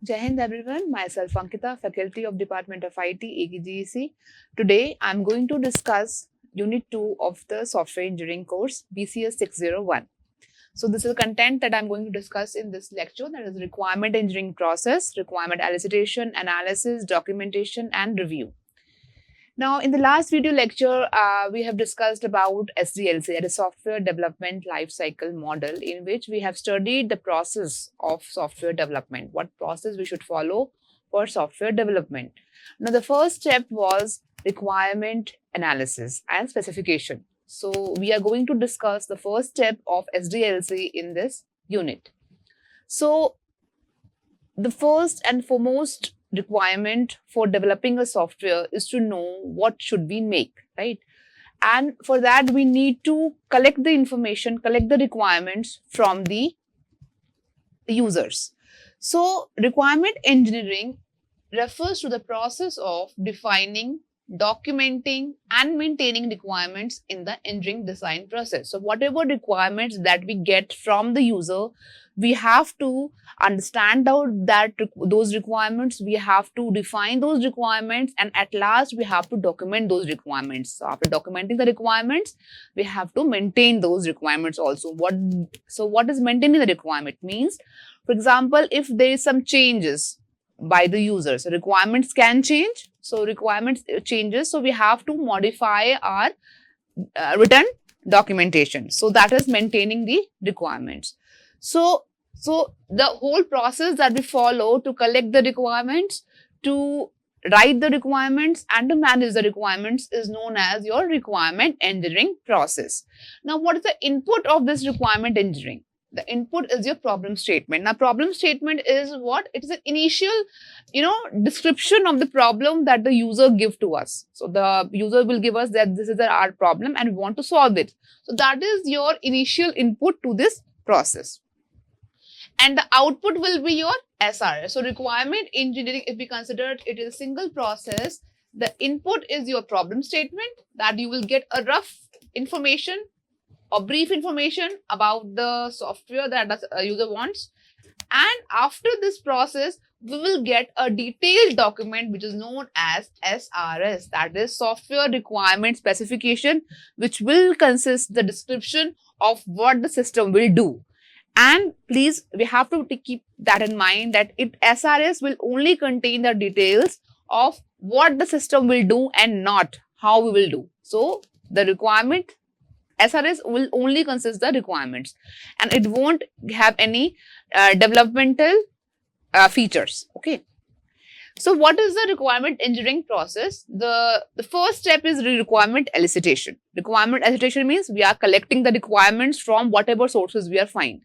Jai Hind everyone, myself Ankita, Faculty of Department of IT, AGGEC. Today I'm going to discuss Unit 2 of the Software Engineering course, BCS 601. So this is the content that I'm going to discuss in this lecture, that is requirement engineering process, requirement elicitation, analysis, documentation and review. Now, in the last video lecture, we have discussed about SDLC, that is Software Development Lifecycle Model, in which we have studied the process of software development, what process we should follow for software development. Now, the first step was requirement analysis and specification. So, we are going to discuss the first step of SDLC in this unit. So, the first and foremost requirement for developing a software is to know what should we make, right? And for that, we need to collect the information, collect the requirements from the users. So, requirement engineering refers to the process of defining, documenting and maintaining requirements in the engineering design process. So, whatever requirements that we get from the user, we have to understand those requirements, we have to define those requirements, and at last we have to document those requirements. So after documenting the requirements, we have to maintain those requirements also. What is maintaining the requirement means? For example, if there is some changes by the users, so requirements can change. So requirements changes, so we have to modify our written documentation. So that is maintaining the requirements. So the whole process that we follow to collect the requirements, to write the requirements and to manage the requirements is known as your requirement engineering process. Now, what is the input of this requirement engineering? The input is your problem statement. Now, problem statement is what? It is an initial, description of the problem that the user give to us. So the user will give us that this is our problem and we want to solve it. So that is your initial input to this process. And the output will be your SRS. So requirement engineering, if we consider it is a single process, the input is your problem statement that you will get a rough information or brief information about the software that the user wants. And after this process, we will get a detailed document which is known as SRS, that is Software Requirement Specification, which will consist the description of what the system will do. And please, we have to keep that in mind that SRS will only contain the details of what the system will do and not how we will do. So, the requirement, SRS will only consist the requirements and it won't have any developmental features. Okay. So, what is the requirement engineering process? The first step is requirement elicitation. Requirement elicitation means we are collecting the requirements from whatever sources we are finding.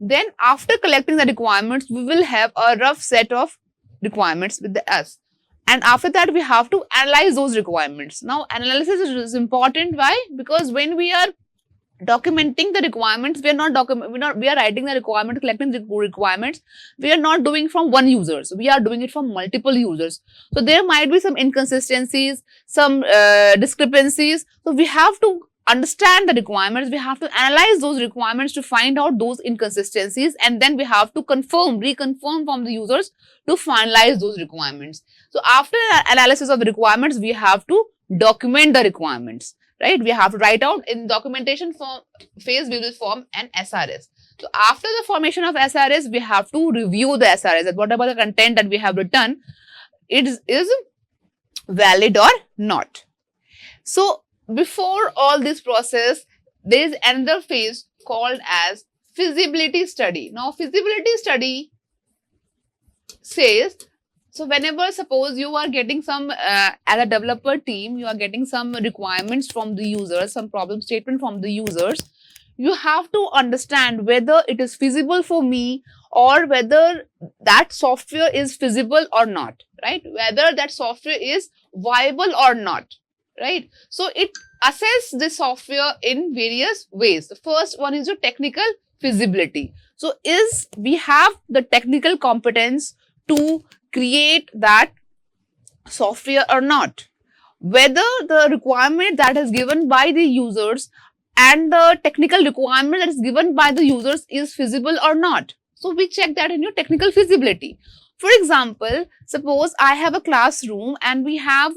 Then after collecting the requirements, we will have a rough set of requirements with us. And after that, we have to analyze those requirements. Now, analysis is important. Why? Because when we are documenting the requirements, we are writing the requirement, collecting the requirements. We are not doing from one user. So we are doing it from multiple users. So there might be some inconsistencies, some discrepancies. So we have to understand the requirements, we have to analyze those requirements to find out those inconsistencies, and then we have to reconfirm from the users to finalize those requirements. So after analysis of the requirements, we have to document the requirements, right? We have to write out in documentation phase, we will form an SRS. So after the formation of SRS, we have to review the SRS, that whatever the content that we have written, it is valid or not. So before all this process, there is another phase called as feasibility study. Now, feasibility study says, so whenever suppose you are getting some, as a developer team, you are getting some requirements from the users, some problem statement from the users, you have to understand whether it is feasible for me or whether that software is feasible or not, right? Whether that software is viable or not. Right? So it assesses the software in various ways. The first one is your technical feasibility. So we have the technical competence to create that software or not. Whether the requirement that is given by the users and the technical requirement that is given by the users is feasible or not. So we check that in your technical feasibility. For example, suppose I have a classroom and we have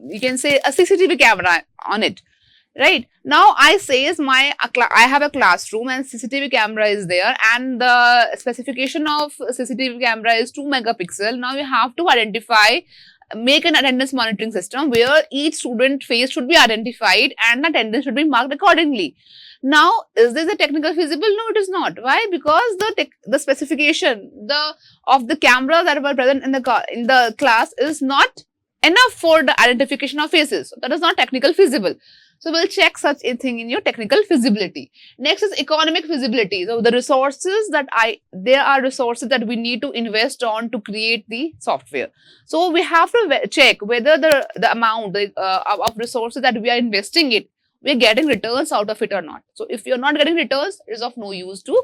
you can say a CCTV camera on it. Right now, I says I have a classroom and CCTV camera is there, and the specification of CCTV camera is 2 megapixel. Now you have to make an attendance monitoring system where each student face should be identified and attendance should be marked accordingly. Now, is this a technical feasible? No, it is not. Why? Because the specification of the cameras that were present in the class is not enough for the identification of faces. So that is not technical feasible. So we'll check such a thing in your technical feasibility. Next is economic feasibility. So there are resources that we need to invest on to create the software. So we have to check whether the amount of resources that we are investing in, we are getting returns out of it or not. So if you're not getting returns, it is of no use to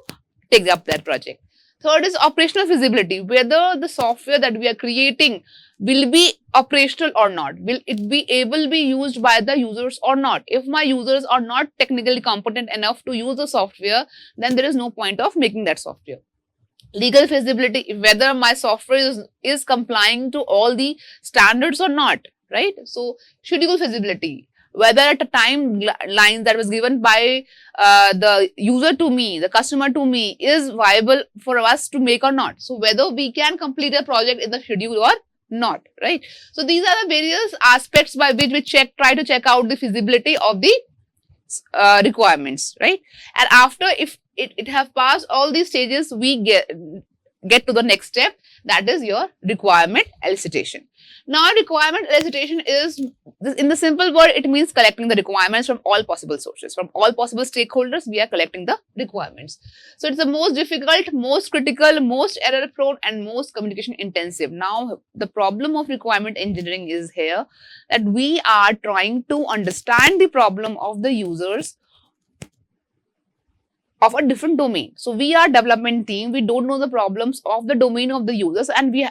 take up that project. Third is operational feasibility, whether the software that we are creating will be operational or not. Will it be able to be used by the users or not? If my users are not technically competent enough to use the software, then there is no point of making that software. Legal feasibility, whether my software is complying to all the standards or not, right? So schedule feasibility, whether at a timeline that was given by the user to me, the customer to me, is viable for us to make or not. So whether we can complete a project in the schedule or not, right? So these are the various aspects by which we try to check out the feasibility of the requirements, right? And after, if it have passed all these stages, we get to the next step, that is your requirement elicitation. Now, requirement elicitation is, in the simple word, it means collecting the requirements from all possible sources, from all possible stakeholders. We are collecting the requirements. So it's the most difficult, most critical, most error prone, and most communication intensive. Now, the problem of requirement engineering is here that we are trying to understand the problem of the users of a different domain. So we are development team, we don't know the problems of the domain of the users, and we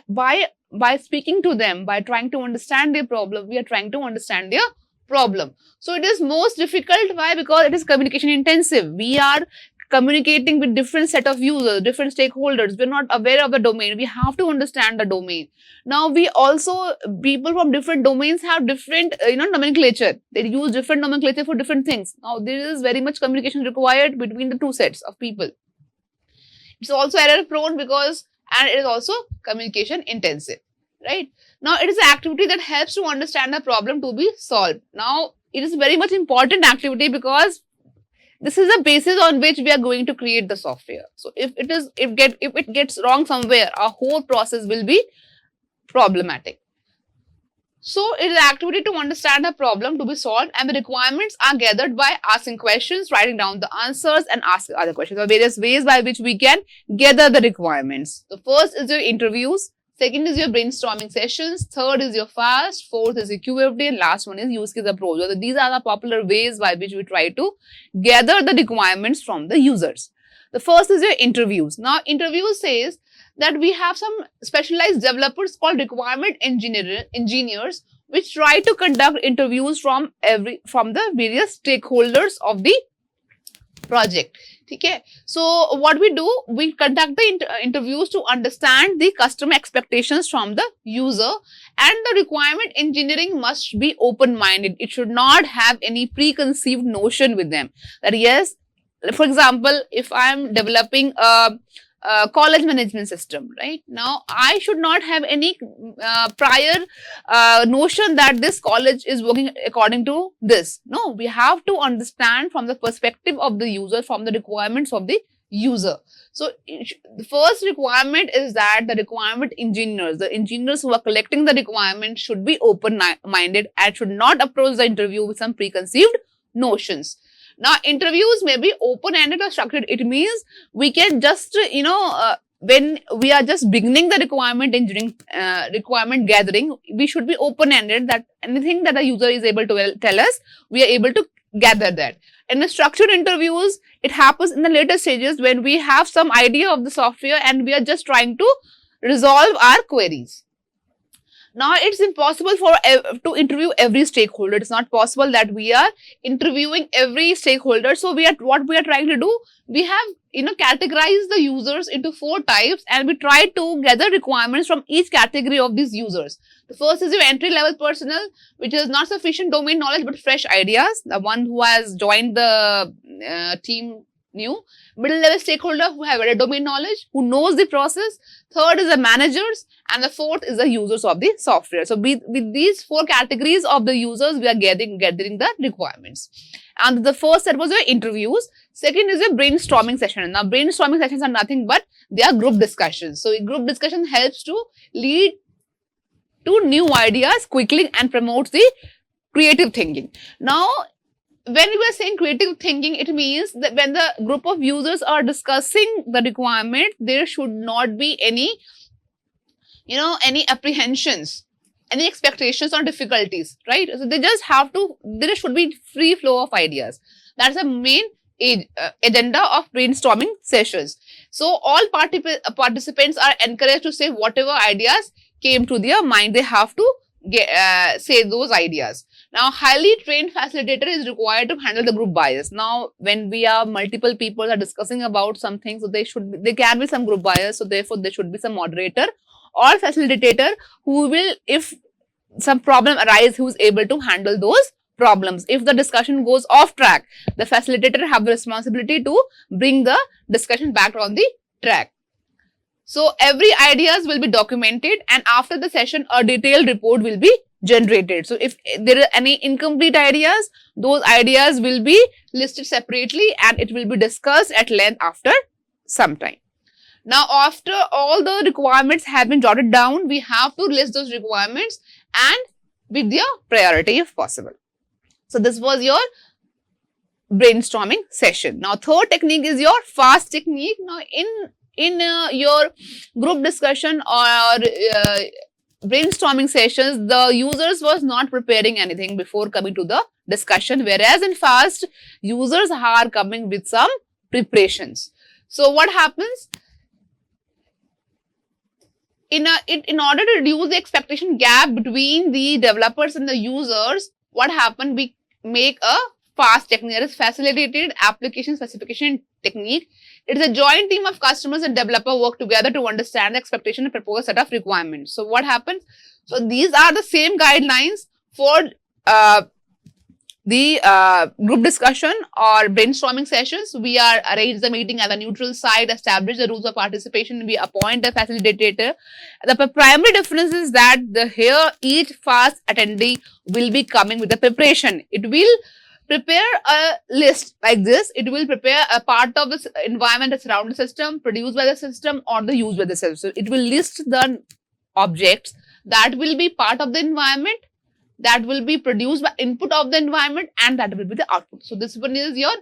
by speaking to them, by trying to understand their problem, we are trying to understand their problem. So it is most difficult. Why? Because it is communication intensive. We are communicating with different set of users, different stakeholders. We're not aware of the domain. We have to understand the domain. Now, people from different domains have different, nomenclature. They use different nomenclature for different things. Now, there is very much communication required between the two sets of people. It's also error prone and it is also communication intensive, right? Now, it is an activity that helps to understand the problem to be solved. Now, it is very much important activity because this is the basis on which we are going to create the software. So if it gets wrong somewhere, our whole process will be problematic. So it is an activity to understand a problem to be solved, and the requirements are gathered by asking questions, writing down the answers, and asking other questions. There are various ways by which we can gather the requirements. The first is your interviews. Second is your brainstorming sessions. Third is your FAST. Fourth is your QFD. And last one is use case approach. So these are the popular ways by which we try to gather the requirements from the users. The first is your interviews. Now, interviews says that we have some specialized developers called requirement engineers, which try to conduct interviews from the various stakeholders of the project. Okay. So what we do, we conduct the interviews to understand the customer expectations from the user, and the requirement engineering must be open-minded. It should not have any preconceived notion with them that yes, for example, if I am developing a college management system, right? Now, I should not have any prior notion that this college is working according to this. No, we have to understand from the perspective of the user, from the requirements of the user. So, the first requirement is that the requirement engineers, the engineers who are collecting the requirements, should be open-minded and should not approach the interview with some preconceived notions. Now, interviews may be open-ended or structured. It means we can just, when we are just beginning the requirement engineering, requirement gathering, we should be open-ended that anything that a user is able to tell us, we are able to gather that. In the structured interviews, it happens in the later stages when we have some idea of the software and we are just trying to resolve our queries. Now it's impossible for to interview every stakeholder. It's not possible that we are interviewing every stakeholder. So what we are trying to do, we have categorized the users into 4 types, and we try to gather requirements from each category of these users. The first is your entry level personnel, which is not sufficient domain knowledge but fresh ideas, the one who has joined the team new. Middle level stakeholder who have better domain knowledge, who knows the process. Third is the managers, and the fourth is the users of the software. So with these 4 categories of the users, we are gathering the requirements. And the first set was your interviews. Second is your brainstorming session. Now brainstorming sessions are nothing but they are group discussions. So group discussion helps to lead to new ideas quickly and promotes the creative thinking. Now when we are saying creative thinking, it means that when the group of users are discussing the requirement, there should not be any, any apprehensions, any expectations or difficulties, right? So they just have to, there should be free flow of ideas. That's the main agenda of brainstorming sessions. So all participants are encouraged to say whatever ideas came to their mind. They have to say those ideas. Now, highly trained facilitator is required to handle the group bias. Now, when we are multiple people are discussing about something, so there can be some group bias. So therefore, there should be some moderator or facilitator who will, if some problem arises, who is able to handle those problems. If the discussion goes off track, the facilitator have the responsibility to bring the discussion back on the track. So every ideas will be documented, and after the session, a detailed report will be generated. So if there are any incomplete ideas, those ideas will be listed separately and it will be discussed at length after some time. Now, after all the requirements have been jotted down, we have to list those requirements and with their priority if possible. So this was your brainstorming session. Now, third technique is your fast technique. Now, in your group discussion or brainstorming sessions, the users was not preparing anything before coming to the discussion, whereas in fast, users are coming with some preparations. So what happens? In order to reduce the expectation gap between the developers and the users, what happened? We make a fast technique, that is facilitated application specification technique. It is a joint team of customers and developer work together to understand the expectation and propose a set of requirements. So what happens? So these are the same guidelines for the group discussion or brainstorming sessions. We are arrange the meeting at a neutral site, establish the rules of participation, we appoint a facilitator. The primary difference is that here each fast attendee will be coming with a preparation. It will prepare a list like this. It will prepare a part of the environment that's around the system, produced by the system or the used by the system. So it will list the objects that will be part of the environment, that will be produced by input of the environment, and that will be the output. So this one is your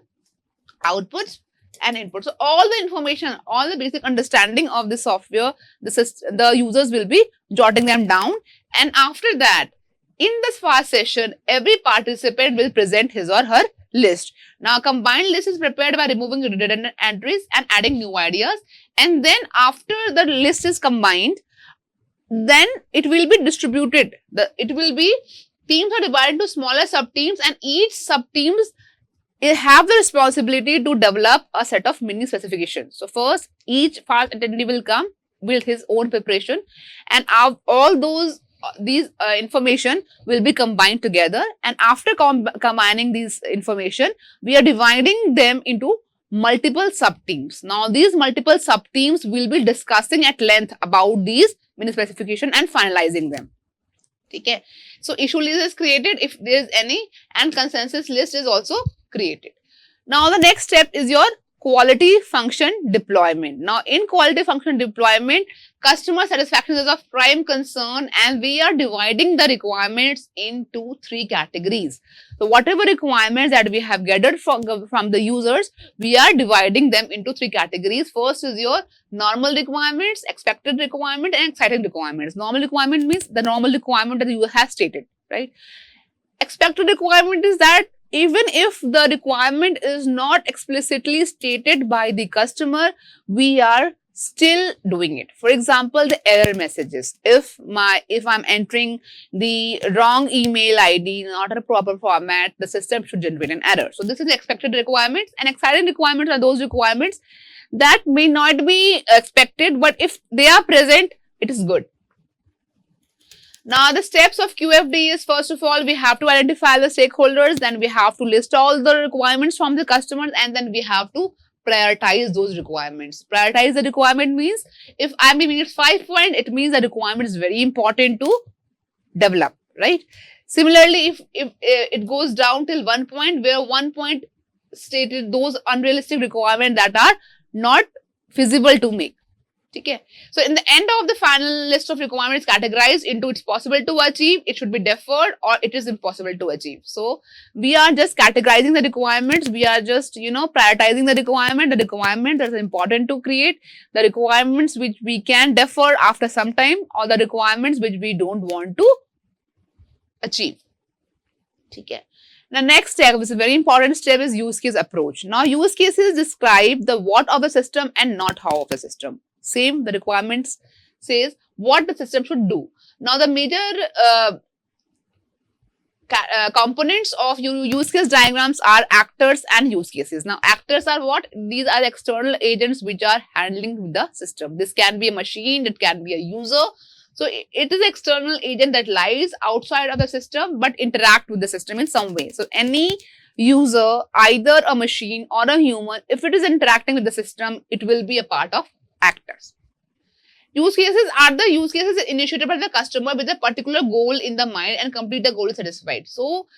outputs and input. So all the information, all the basic understanding of the software, the users will be jotting them down. And after that, in this fast session, every participant will present his or her list. Now, combined list is prepared by removing redundant entries and adding new ideas. And then after the list is combined, then it will be distributed. Teams are divided into smaller sub-teams, and each sub-teams have the responsibility to develop a set of mini specifications. So first, each fast attendee will come with his own preparation, and all these information will be combined together. And after combining these information, we are dividing them into multiple sub-teams. Now, these multiple sub-teams will be discussing at length about these mini specification and finalizing them. Okay. So issue list is created if there is any, and consensus list is also created. Now the next step is your quality function deployment. Now in quality function deployment, customer satisfaction is of prime concern, and we are dividing the requirements into 3 categories. So whatever requirements that we have gathered from the users, we are dividing them into 3 categories. First is your normal requirements, expected requirement, and exciting requirements. Normal requirement means the normal requirement that the user has stated, right? Expected requirement is that even if the requirement is not explicitly stated by the customer, we are still doing it. For example, the error messages. If I'm entering the wrong email ID, not in a proper format, the system should generate an error. So this is the expected requirements, and exciting requirements are those requirements that may not be expected, but if they are present, it is good. Now, the steps of QFD is, first of all, we have to identify the stakeholders, then we have to list all the requirements from the customers, and then we have to prioritize those requirements. Prioritize the requirement means, if I'm giving it 5 points, it means the requirement is very important to develop, right? Similarly, if it goes down till 1 point, where 1 point stated those unrealistic requirements that are not feasible to make. Okay. So in the end of the final list of requirements categorized into it's possible to achieve, it should be deferred, or it is impossible to achieve. So we are just categorizing the requirements. We are just, prioritizing the requirement that is important to create, the requirements which we can defer after some time, or the requirements which we don't want to achieve. Okay. The next step, which is a very important step, is use case approach. Now, use cases describe the what of the system and not how of the system. Same, the requirements says what the system should do. Now, the major components of use case diagrams are actors and use cases. Now, actors are what? These are external agents which are handling the system. This can be a machine, it can be a user. So, it is an external agent that lies outside of the system but interact with the system in some way. So, any user, either a machine or a human, if it is interacting with the system, it will be a part of actors. Use cases are the use cases initiated by the customer with a particular goal in the mind and complete the goal is satisfied. So,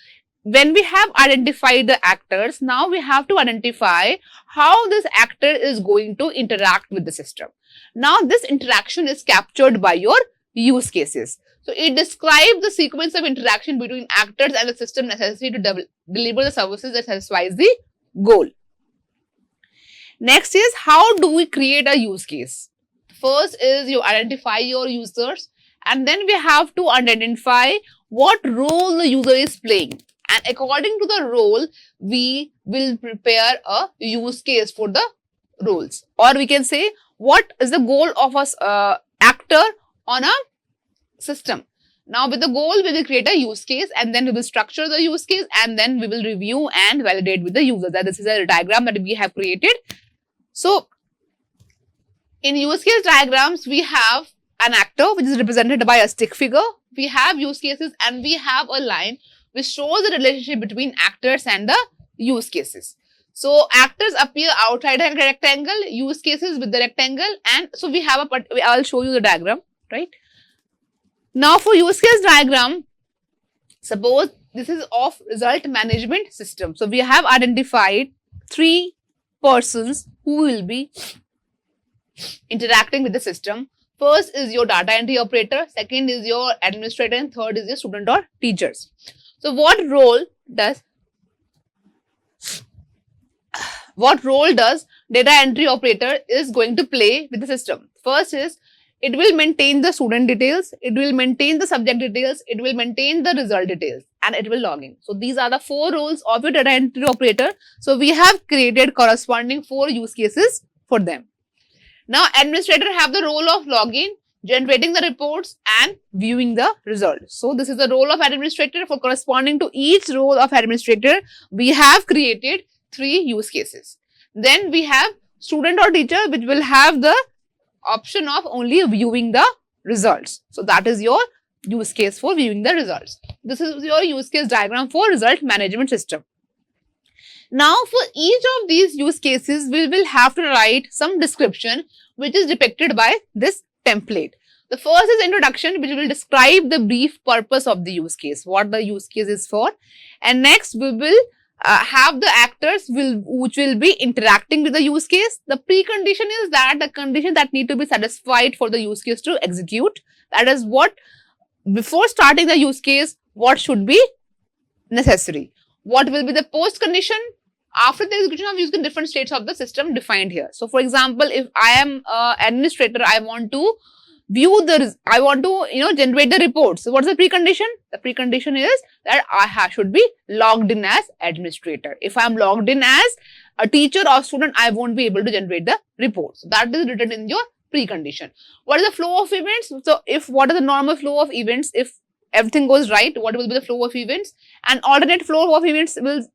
when we have identified the actors, now we have to identify how this actor is going to interact with the system. Now, this interaction is captured by your use cases. So, it describes the sequence of interaction between actors and the system necessary to deliver the services that satisfies the goal. Next is, how do we create a use case? First is you identify your users, and then we have to identify what role the user is playing. And according to the role, we will prepare a use case for the roles. Or we can say, what is the goal of a actor on a system? Now, with the goal, we will create a use case, and then we will structure the use case, and then we will review and validate with the user. That this is a diagram that we have created. So, in use case diagrams, we have an actor which is represented by a stick figure. We have use cases, and we have a line which shows the relationship between actors and the use cases. So, actors appear outside a rectangle, use cases with the rectangle, and so we have I'll show you the diagram, right? Now, for use case diagram, suppose this is of result management system. So, we have identified 3 persons who will be interacting with the system. First is your data entry operator, second is your administrator, and third is your student or teachers. So, what role does data entry operator is going to play with the system? First is, it will maintain the student details, it will maintain the subject details, it will maintain the result details, and it will log in. So, these are the 4 roles of your data entry operator. So, we have created corresponding 4 use cases for them. Now, administrator have the role of login, generating the reports, and viewing the results. So, this is the role of administrator. For corresponding to each role of administrator, we have created 3 use cases. Then we have student or teacher, which will have the option of only viewing the results. So, that is your use case for viewing the results. This is your use case diagram for result management system. Now, for each of these use cases, we will have to write some description which is depicted by this template. The first is introduction, which will describe the brief purpose of the use case, what the use case is for. And next, we will have the actors which will be interacting with the use case. The precondition is that the condition that need to be satisfied for the use case to execute. That is what, before starting the use case, what should be necessary. What will be the post condition after the execution of use case, different states of the system defined here. So, for example, if I am an administrator, I want to view I want to, generate the report. So what's the precondition? The precondition is that I should be logged in as administrator. If I'm logged in as a teacher or student, I won't be able to generate the report. So that is written in your precondition. What is the flow of events? So what is the normal flow of events? If everything goes right, what will be the flow of events? An alternate flow of events will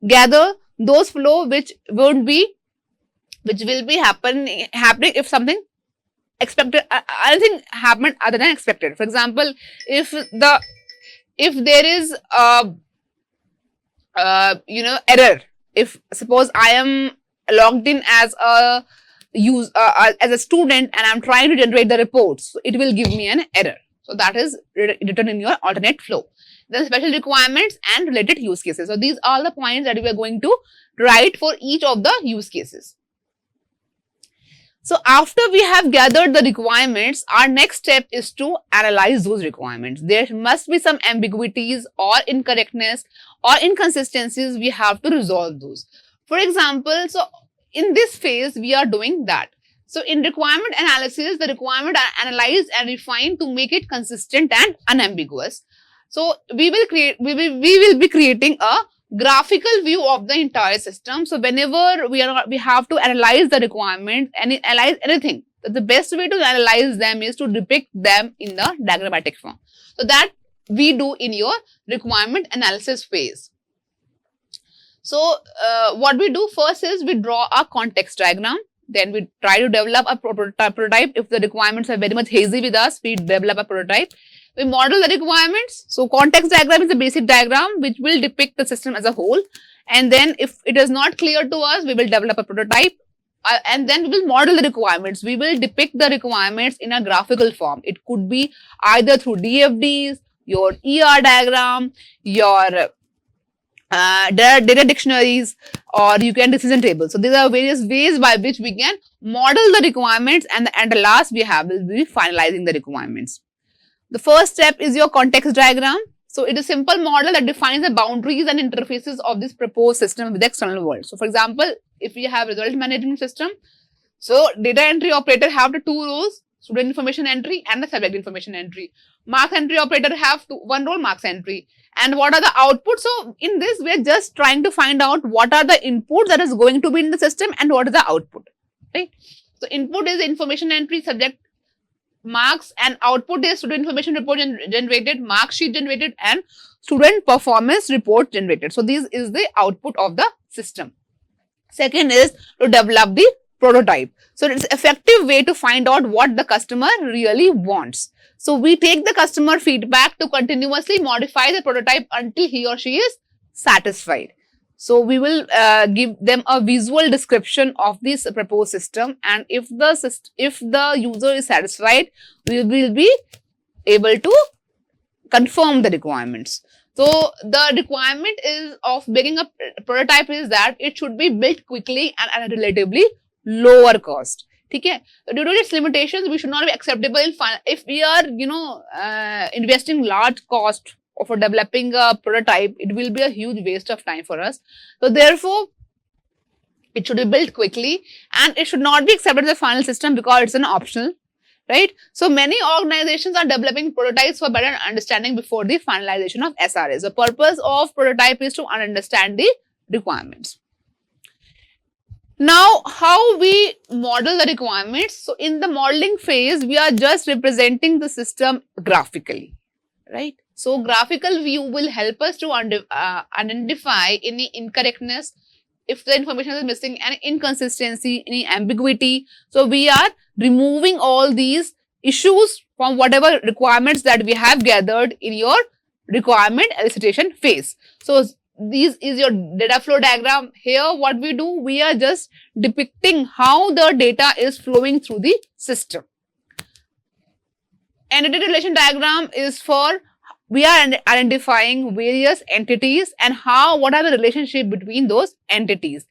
gather those flow which will be happening if something expected, anything happened other than expected. For example, if there is error, if suppose I am logged in as a student and I'm trying to generate the reports, so it will give me an error. So that is written in your alternate flow. Then special requirements and related use cases. So these are the points that we are going to write for each of the use cases. So after we have gathered the requirements, our next step is to analyze those requirements. There must be some ambiguities or incorrectness or inconsistencies. We have to resolve those. For example, so in this phase, we are doing that. So in requirement analysis, the requirement are analyzed and refined to make it consistent and unambiguous. So we will be creating a graphical view of the entire system. So whenever we have to analyze the requirement and analyze anything, the best way to analyze them is to depict them in the diagrammatic form. So that we do in your requirement analysis phase. So what we do first is we draw a context diagram. Then we try to develop a prototype. If the requirements are very much hazy with us, we develop a prototype. We model the requirements. So context diagram is a basic diagram which will depict the system as a whole. And then if it is not clear to us, we will develop a prototype. And then we will model the requirements. We will depict the requirements in a graphical form. It could be either through DFDs, your ER diagram, your data dictionaries, or you can decision tables. So these are various ways by which we can model the requirements, and the last we will be finalizing the requirements. The first step is your context diagram. So it is a simple model that defines the boundaries and interfaces of this proposed system with the external world. So for example, if we have result management system, so data entry operator have the two roles, student information entry and the subject information entry. Marks entry operator have one role, marks entry. And what are the outputs? So in this, we are just trying to find out what are the inputs that is going to be in the system and what is the output, right? So input is information entry, subject marks, and output is student information report generated, mark sheet generated, and student performance report generated. So this is the output of the system. Second is to develop the prototype. So it's an effective way to find out what the customer really wants. So we take the customer feedback to continuously modify the prototype until he or she is satisfied. So we will give them a visual description of this proposed system, and if the user is satisfied, we will be able to confirm the requirements. So the requirement is of making a prototype is that it should be built quickly and at a relatively lower cost. Okay. So due to its limitations, we should not be acceptable if we are investing large cost for developing a prototype. It will be a huge waste of time for us. So therefore, it should be built quickly and it should not be accepted as a final system because it's an optional, right? So many organizations are developing prototypes for better understanding before the finalization of SRS. The purpose of prototype is to understand the requirements. Now, how we model the requirements? So in the modeling phase, we are just representing the system graphically, right? So graphical view will help us to identify any incorrectness, if the information is missing, any inconsistency, any ambiguity. So we are removing all these issues from whatever requirements that we have gathered in your requirement elicitation phase. So this is your data flow diagram. Here what we do, we are just depicting how the data is flowing through the system. Entity relation diagram is for we are identifying various entities and what are the relationship between those entities.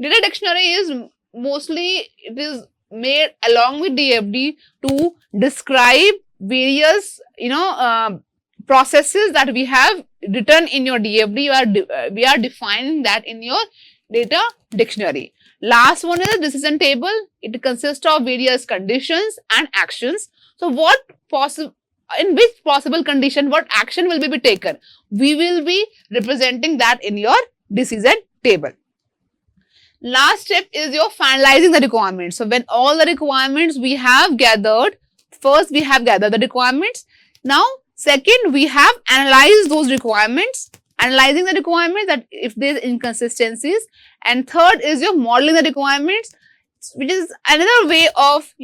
Data dictionary is mostly, it is made along with DFD to describe various, processes that we have written in your DFD. We are defining that in your data dictionary. Last one is decision table. It consists of various conditions and actions So in which possible condition, what action will be taken? We will be representing that in your decision table. Last step is your finalizing the requirements. So when all the requirements we have gathered, first we have gathered the requirements. Now, second, we have analyzed those requirements, analyzing the requirements that if there is inconsistencies. And third is your modeling the requirements, which is another way of,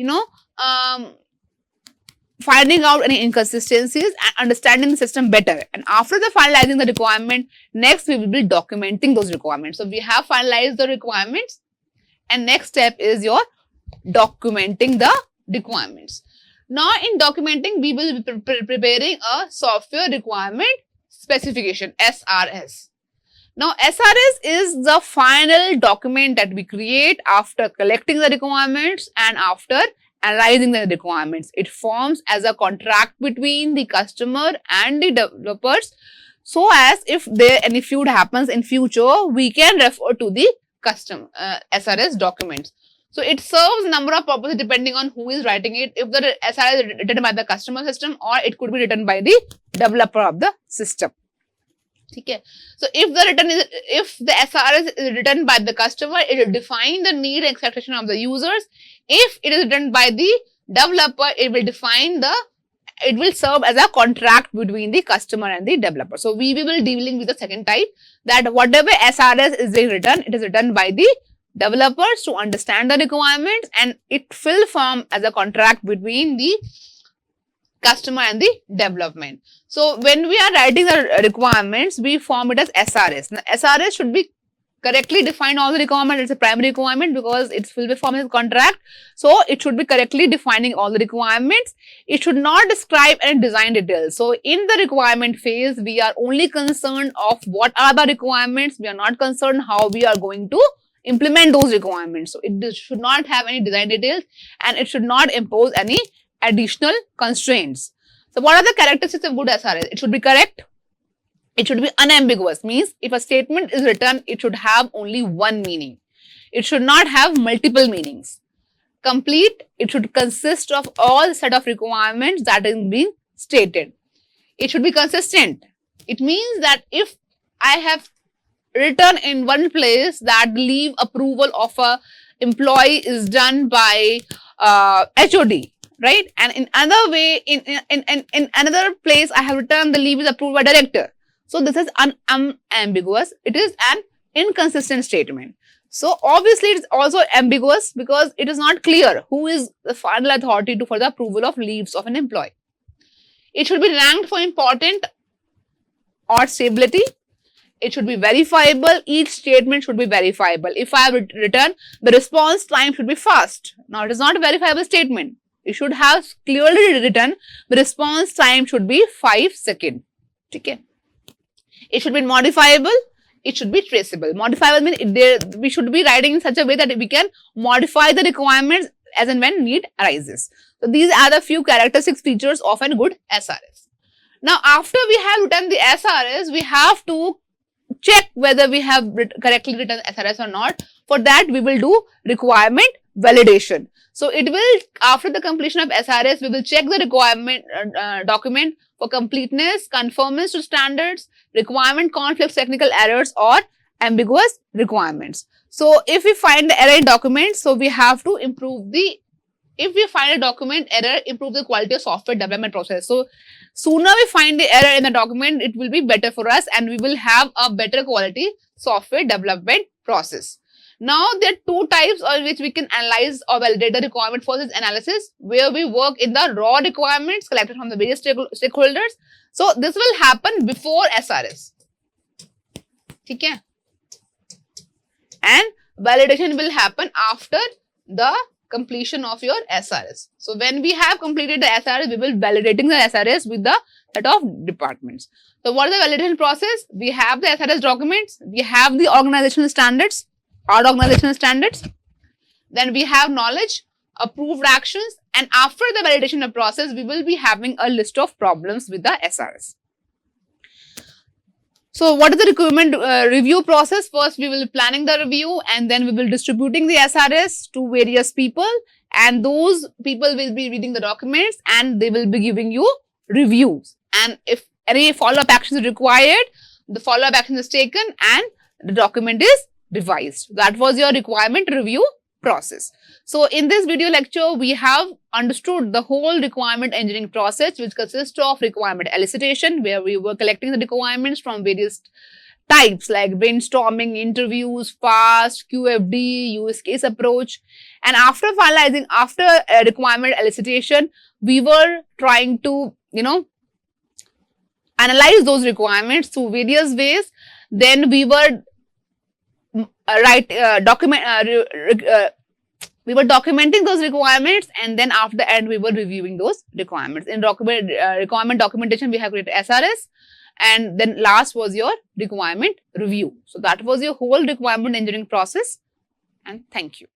finding out any inconsistencies and understanding the system better. And after the finalizing the requirement, next we will be documenting those requirements. So we have finalized the requirements, and next step is your documenting the requirements. Now in documenting, we will be preparing a software requirement specification, SRS. Now SRS is the final document that we create after collecting the requirements and after analyzing the requirements. It forms as a contract between the customer and the developers, so as if there any feud happens in future, we can refer to the custom SRS documents. So it serves a number of purposes depending on who is writing it. If the SRS is written by the customer system, or it could be written by the developer of the system. Okay. So if the SRS is written by the customer, it will define the need and expectation of the users. If it is written by the developer, it will serve as a contract between the customer and the developer. So we will be dealing with the second type, that whatever SRS is being written, it is written by the developers to understand the requirements, and it will form as a contract between the customer and the development. So when we are writing the requirements, we form it as SRS. Now SRS should be correctly define all the requirements. It's a primary requirement because it will be formed as a contract. So it should be correctly defining all the requirements. It should not describe any design details. So in the requirement phase, we are only concerned of what are the requirements. We are not concerned how we are going to implement those requirements. So it should not have any design details, and it should not impose any additional constraints. So what are the characteristics of good SRS? It should be correct. It should be unambiguous, means if a statement is written, it should have only one meaning. It should not have multiple meanings. Complete, it should consist of all set of requirements that is being stated. It should be consistent. It means that if I have written in one place that leave approval of a employee is done by HOD, right? And in another way, in another place, I have written the leave is approved by director. So this is unambiguous. It is an inconsistent statement. So obviously it is also ambiguous because it is not clear who is the final authority for the approval of leaves of an employee. It should be ranked for important or stability. It should be verifiable. Each statement should be verifiable. If I have written, the response time should be fast. Now it is not a verifiable statement. You should have clearly written the response time should be 5 seconds. Okay. It should be modifiable. It should be traceable. Modifiable means we should be writing in such a way that we can modify the requirements as and when need arises. So these are the few characteristic features of a good SRS. Now after we have written the SRS, we have to check whether we have correctly written SRS or not. For that, we will do requirement validation. So it will, after the completion of SRS, we will check the requirement document for completeness, conformance to standards, requirement conflicts, technical errors, or ambiguous requirements. So if we find the error in document, so we have to improve if we find a document error, improve the quality of software development process. So sooner we find the error in the document, it will be better for us, and we will have a better quality software development process. Now there are two types on which we can analyze or validate the requirement. First is analysis, where we work in the raw requirements collected from the various stakeholders. So this will happen before SRS. Okay. And validation will happen after the completion of your SRS. So when we have completed the SRS, we will be validating the SRS with the set of departments. So what is the validation process? We have the SRS documents, we have the organizational standards, our organizational standards, then we have knowledge, approved actions, and after the validation process, we will be having a list of problems with the SRS. So what is the requirement review process? First, we will be planning the review, and then we will distributing the SRS to various people, and those people will be reading the documents and they will be giving you reviews. And if any follow-up action is required, the follow-up action is taken and the document is revised. That was your requirement review process. So in this video lecture, we have understood the whole requirement engineering process, which consists of requirement elicitation, where we were collecting the requirements from various types like brainstorming, interviews, FAST, QFD, use case approach. And after finalizing, after requirement elicitation, we were trying to, analyze those requirements through various ways. Then we were we were documenting those requirements, and then after the end we were reviewing those requirements. In requirement documentation, we have created SRS, and then last was your requirement review. So that was your whole requirement engineering process, and thank you.